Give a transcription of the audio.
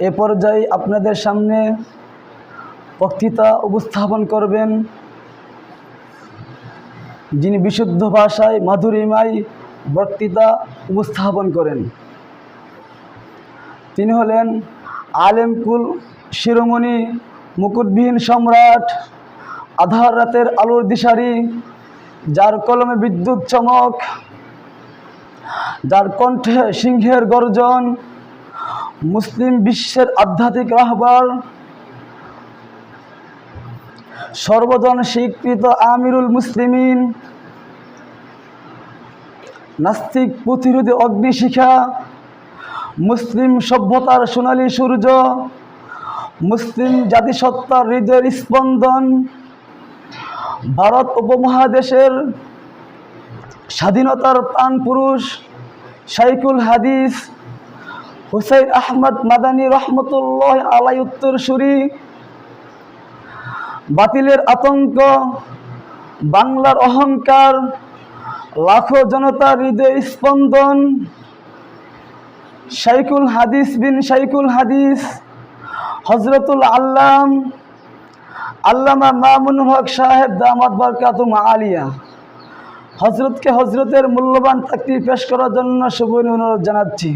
এ পর্যায়ে আপনাদের সামনে বক্তৃতা উপস্থাপন করবেন যিনি বিশুদ্ধ ভাষায় মাধুরীময় বক্তৃতা উপস্থাপন করেন। তিনি হলেন আলেমকুল শিরোমণি, মুকুটবিহীন সম্রাট, আধার রাতের আলোর দিশারি, যার কলমে বিদ্যুৎ চমক, যার কণ্ঠে সিংহের গর্জন, মুসলিম বিশ্বের আধ্যাত্মিক রাহবার, সর্বজন স্বীকৃত আমিরুল মুসলিমিন, নাস্তিক প্রতিরোধী অগ্নিশিখা, মুসলিম সভ্যতার সোনালী সূর্য, মুসলিম জাতিসত্তার হৃদয়ের স্পন্দন, ভারত উপমহাদেশের স্বাধীনতার প্রাণপুরুষ শাইখুল হাদিস হুসাইন আহমদ মাদানী রহমতুল্লাহ আলাই উত্তরসূরি, বাতিলের আতঙ্ক, বাংলার অহংকার, লাখো জনতার হৃদয় স্পন্দন, শাইখুল হাদিস বিন শাইখুল হাদিস হজরতুল আল্লামা মামুন হক সাহেব দামাত বরকাতুম আলিয়া হজরতকে হজরতের মূল্যবান তাকরীর পেশ করার জন্য শুভ অনুরোধ জানাচ্ছি।